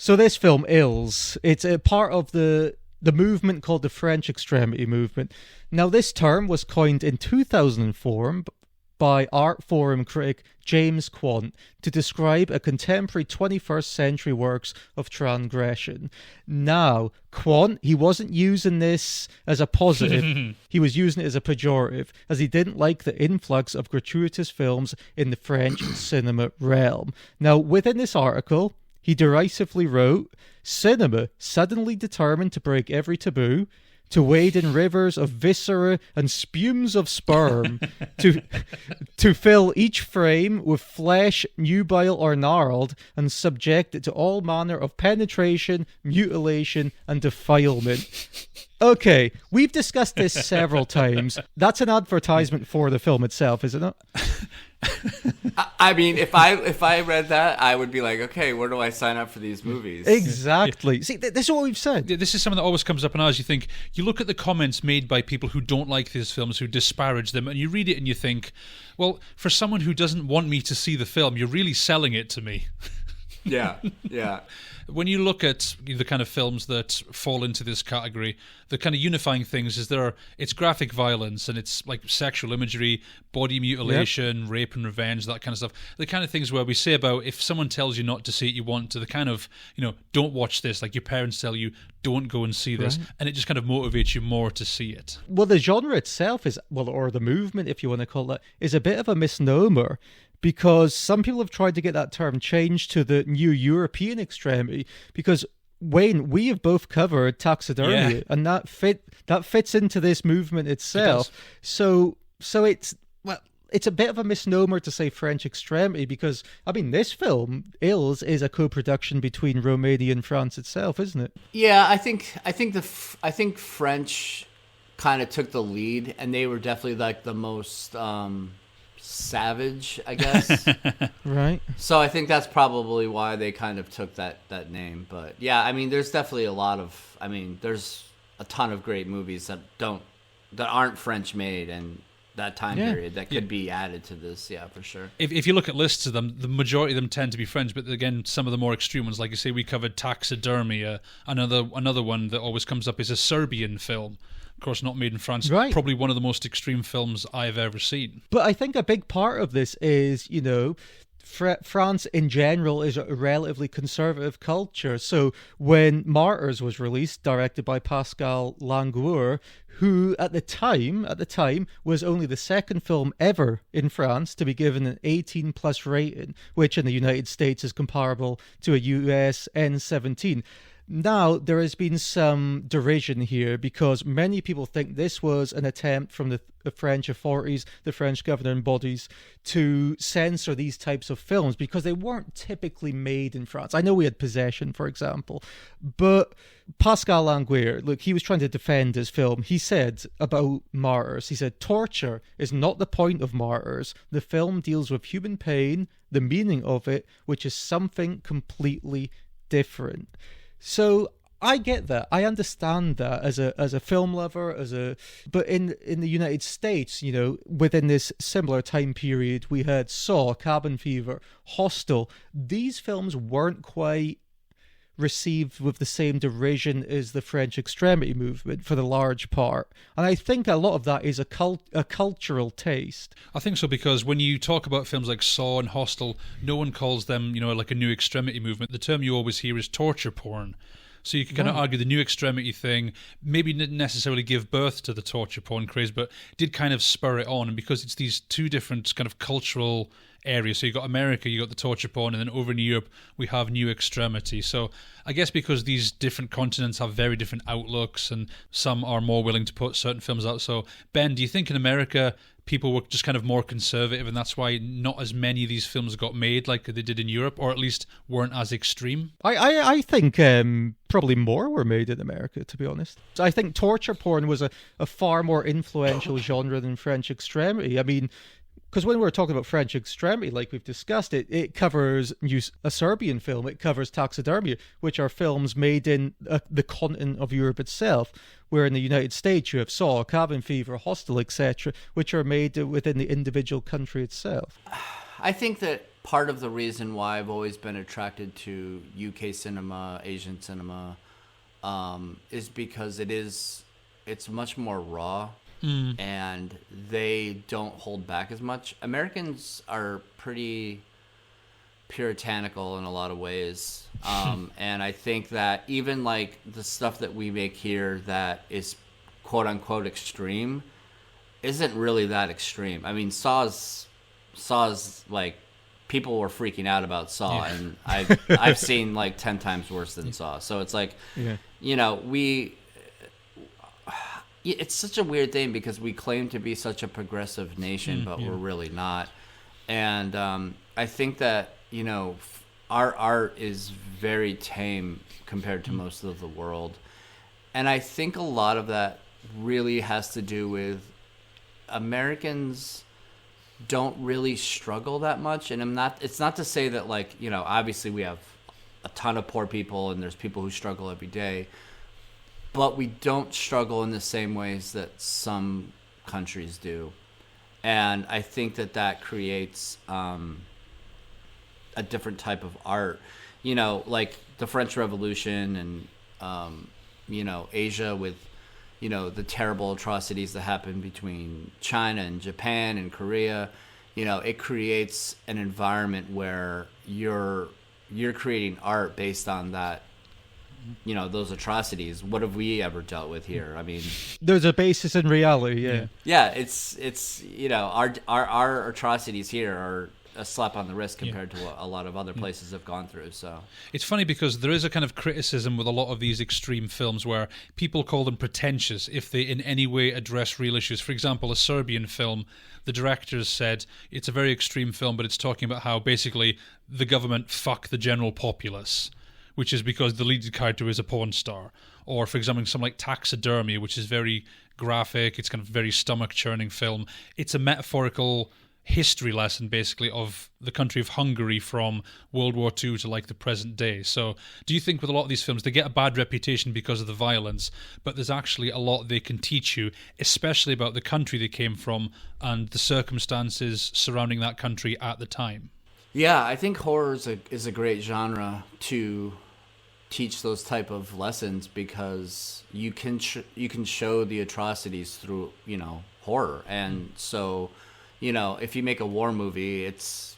So this film, Ills, it's a part of the movement called the French Extremity movement. Now, this term was coined in 2004 by art forum critic James Quant to describe a contemporary 21st century works of transgression. Now, Quant, he wasn't using this as a positive, he was using it as a pejorative, as he didn't like the influx of gratuitous films in the French cinema realm. Now, within this article, he derisively wrote, "Cinema suddenly determined to break every taboo, to wade in rivers of viscera and spumes of sperm, to fill each frame with flesh, nubile or gnarled, and subject it to all manner of penetration, mutilation, and defilement." Okay, we've discussed this several times. That's an advertisement for the film itself, isn't it? I mean, if I read that, I would be like, okay, where do I sign up for these movies? Exactly. See, this is what we've said. This is something that always comes up in ours. You look at the comments made by people who don't like these films, who disparage them, and you read it and you think, well, for someone who doesn't want me to see the film, you're really selling it to me. Yeah. When you look at the kind of films that fall into this category, the kind of unifying things is it's graphic violence and it's like sexual imagery, body mutilation, rape and revenge, that kind of stuff. The kind of things where we say about if someone tells you not to see it, you want to, the kind of, don't watch this, like your parents tell you, don't go and see this, and it just kind of motivates you more to see it. Well, the genre itself is, or the movement, if you want to call it, is a bit of a misnomer. Because some people have tried to get that term changed to the new European extremity. Because, Wayne, we have both covered taxidermy, and that fits into this movement itself. So it's a bit of a misnomer to say French extremity, because this film Ills is a co-production between Romania and France itself, isn't it? Yeah, I think French kind of took the lead, and they were definitely like the most savage, I guess. Right. So I think that's probably why they kind of took that name. But yeah, there's definitely there's a ton of great movies that aren't French made and that time period that could be added to this, for sure. If you look at lists of them, the majority of them tend to be French, but again, some of the more extreme ones, like you say, we covered Taxidermy. Another one that always comes up is a Serbian film. Of course, not made in France. Right. Probably one of the most extreme films I've ever seen. But I think a big part of this is, France in general is a relatively conservative culture. So when Martyrs was released, directed by Pascal Langlois, who at the time was only the second film ever in France to be given an 18+ rating, which in the United States is comparable to a US N17. Now, there has been some derision here because many people think this was an attempt from the French authorities, the French governing bodies, to censor these types of films because they weren't typically made in France. I know we had Possession, for example, but Pascal Langlois, look, he was trying to defend his film. He said about Martyrs, he said, "Torture is not the point of Martyrs. The film deals with human pain, the meaning of it, which is something completely different." So I get that. I understand that as a film lover, but in the United States, within this similar time period, we had Saw, Cabin Fever, Hostel. These films weren't quite received with the same derision as the French extremity movement for the large part. And I think a lot of that is a cultural taste. I think so, because when you talk about films like Saw and Hostel, no one calls them, like a new extremity movement. The term you always hear is torture porn. So you can kind of argue the new extremity thing maybe didn't necessarily give birth to the torture porn craze, but did kind of spur it on. And because it's these two different kind of cultural areas, so you got America, you got the torture porn, and then over in Europe we have new extremity. So I guess because these different continents have very different outlooks and some are more willing to put certain films out. So Ben, do you think in America people were just kind of more conservative and that's why not as many of these films got made like they did in Europe, or at least weren't as extreme? I think probably more were made in America, to be honest. I think torture porn was a far more influential genre than French extremity. Because when we're talking about French extremity, like we've discussed, it covers a Serbian film, it covers Taxidermy, which are films made in the continent of Europe itself, where in the United States you have Saw, Cabin Fever, Hostel, etc., which are made within the individual country itself. I think that part of the reason why I've always been attracted to UK cinema, Asian cinema, is because it's much more raw, and they don't hold back as much. Americans are pretty puritanical in a lot of ways, and I think that even like the stuff that we make here that is quote unquote extreme isn't really that extreme. I mean, Saw's like, people were freaking out about Saw, and I've seen like 10 times worse than Saw. So it's like, you know, it's such a weird thing because we claim to be such a progressive nation, but we're really not. And I think that, you know, our art is very tame compared to most of the world. And I think a lot of that really has to do with Americans don't really struggle that much. And it's not to say that, like, you know, obviously we have a ton of poor people and there's people who struggle every day, but we don't struggle in the same ways that some countries do. And I think that creates a different type of art, you know, like the French Revolution and, you know, Asia with, you know, the terrible atrocities that happen between China and Japan and Korea. You know, it creates an environment where you're creating art based on that, you know, those atrocities. What have we ever dealt with here? I mean, there's a basis in reality. Yeah, it's you know, our atrocities here are a slap on the wrist compared to what a lot of other places have gone through. So it's funny because there is a kind of criticism with a lot of these extreme films where people call them pretentious if they in any way address real issues. For example, a Serbian film, the directors said it's a very extreme film, but it's talking about how basically the government fuck the general populace, which is because the lead character is a porn star. Or, for example, something like Taxidermy, which is very graphic, it's kind of very stomach-churning film. It's a metaphorical history lesson, basically, of the country of Hungary from World War II to, like, the present day. So do you think with a lot of these films, they get a bad reputation because of the violence, but there's actually a lot they can teach you, especially about the country they came from and the circumstances surrounding that country at the time? Yeah, I think horror is a great genre to teach those type of lessons because you can show the atrocities through, you know, horror. And so, you know, if you make a war movie, it's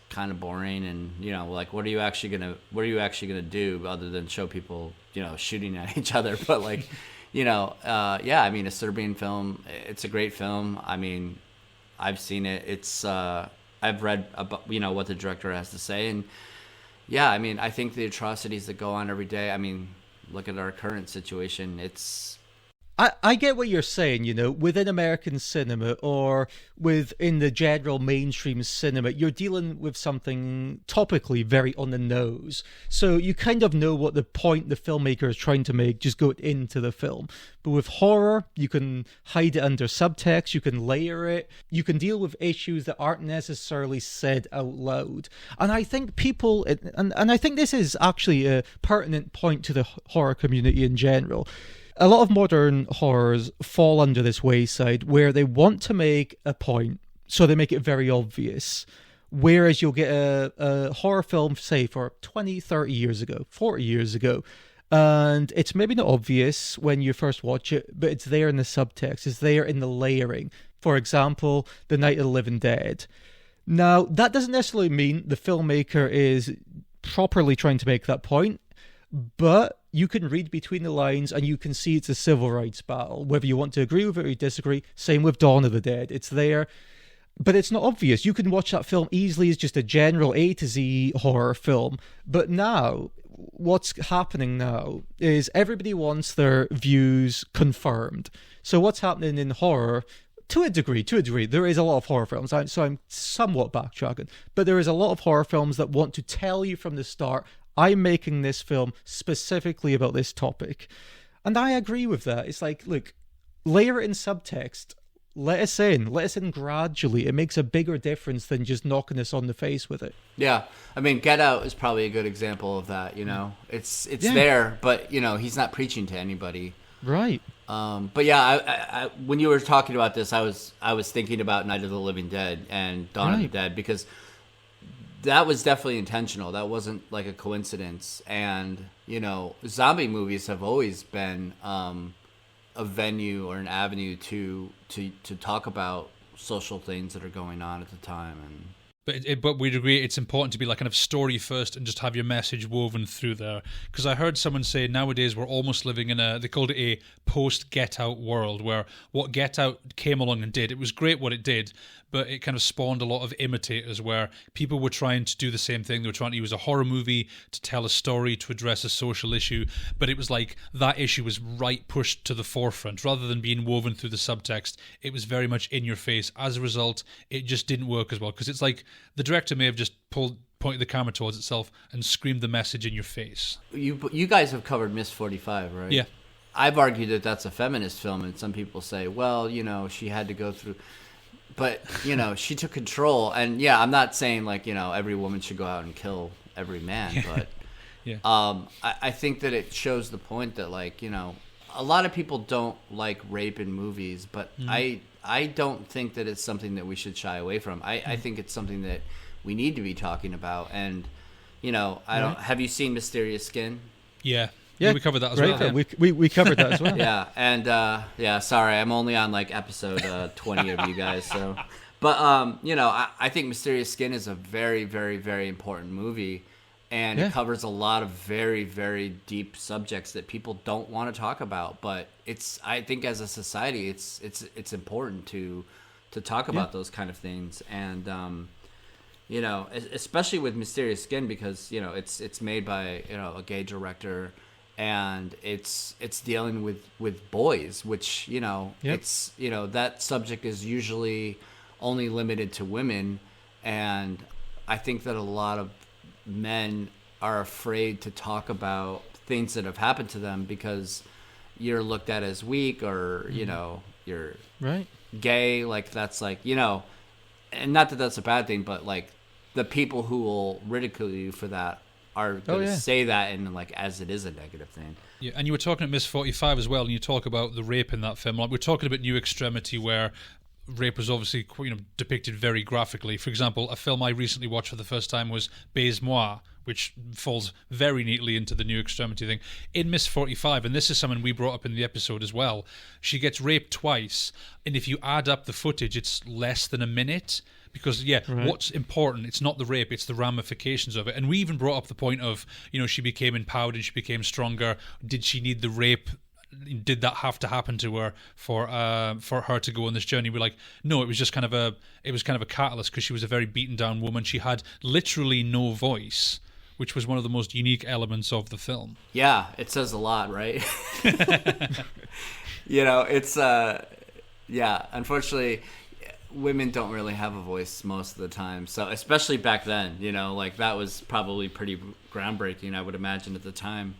kind of boring, and, you know, like, what are you actually gonna do other than show people, you know, shooting at each other? But, like, you know, yeah, I mean, a Serbian film, it's a great film. I mean, I've seen it. It's I've read about, you know, what the director has to say, and yeah, I mean, I think the atrocities that go on every day. I mean, look at our current situation. It's I get what you're saying, you know, within American cinema or within the general mainstream cinema, you're dealing with something topically very on the nose. So you kind of know what the point the filmmaker is trying to make, just go into the film. But with horror, you can hide it under subtext, you can layer it, you can deal with issues that aren't necessarily said out loud. And I think people, and I think this is actually a pertinent point to the horror community in general. A lot of modern horrors fall under this wayside where they want to make a point, so they make it very obvious. Whereas you'll get a horror film, say, for 20, 30 years ago, 40 years ago, and it's maybe not obvious when you first watch it, but it's there in the subtext, it's there in the layering. For example, The Night of the Living Dead. Now, that doesn't necessarily mean the filmmaker is properly trying to make that point, but you can read between the lines and you can see it's a civil rights battle, whether you want to agree with it or you disagree. Same with Dawn of the Dead. It's there, but it's not obvious. You can watch that film easily as just a general A to Z horror film. But now, what's happening now is everybody wants their views confirmed. So what's happening in horror, to a degree, there is a lot of horror films, so I'm somewhat backtracking, but there is a lot of horror films that want to tell you from the start, I'm making this film specifically about this topic. And I agree with that. It's like, look, layer it in subtext. Let us in gradually. It makes a bigger difference than just knocking us on the face with it. Yeah. I mean, Get Out is probably a good example of that, you know. It's there, but, you know, he's not preaching to anybody. Right. But yeah, I when you were talking about this, I was thinking about Night of the Living Dead and Dawn of the Dead, because that was definitely intentional. That wasn't like a coincidence. And, you know, zombie movies have always been a venue or an avenue to talk about social things that are going on at the time. And But we'd agree it's important to be like kind of story first and just have your message woven through there. Because I heard someone say nowadays we're almost living in they called it a post-Get Out world, where what Get Out came along and did, it was great what it did, but it kind of spawned a lot of imitators where people were trying to do the same thing. They were trying to use a horror movie to tell a story, to address a social issue, but it was like that issue was pushed to the forefront rather than being woven through the subtext. It was very much in your face. As a result, it just didn't work as well, because it's like the director may have just pointed the camera towards itself and screamed the message in your face. You guys have covered Miss 45, right? Yeah. I've argued that that's a feminist film, and some people say, well, you know, she had to go through... But, you know, she took control. And, yeah, I'm not saying, like, you know, every woman should go out and kill every man. But yeah. I think that it shows the point that, like, you know, a lot of people don't like rape in movies. But I don't think that it's something that we should shy away from. I think it's something that we need to be talking about. And, you know, have you seen Mysterious Skin? Yeah. Yeah, we covered that as well. Yeah. We covered that as well. Yeah, and sorry, I'm only on like episode 20 of you guys. So, but you know, I think Mysterious Skin is a very, very, very important movie, and it covers a lot of very, very deep subjects that people don't want to talk about. But I think as a society, it's important to talk about those kind of things, and you know, especially with Mysterious Skin, because you know it's made by, you know, a gay director. And it's dealing with boys, which, you know, it's, you know, that subject is usually only limited to women. And I think that a lot of men are afraid to talk about things that have happened to them because you're looked at as weak, or, you know, you're gay. Like, that's like, you know, and not that that's a bad thing, but like the people who will ridicule you for that are going to say that in like as it is a negative thing. Yeah, and you were talking at Miss 45 as well, and you talk about the rape in that film. Like, we're talking about New Extremity, where rape was obviously, you know, depicted very graphically. For example, a film I recently watched for the first time was Baise-Moi, which falls very neatly into the New Extremity thing. In Miss 45, and this is something we brought up in the episode as well, she gets raped twice, and if you add up the footage, it's less than a minute. Because, what's important, it's not the rape, it's the ramifications of it. And we even brought up the point of, you know, she became empowered and she became stronger. Did she need the rape? Did that have to happen to her for her to go on this journey? We're like, no, it was just kind of a catalyst, because she was a very beaten down woman. She had literally no voice, which was one of the most unique elements of the film. Yeah, it says a lot, right? You know, it's, unfortunately, women don't really have a voice most of the time. So, especially back then, you know, like that was probably pretty groundbreaking, I would imagine, at the time.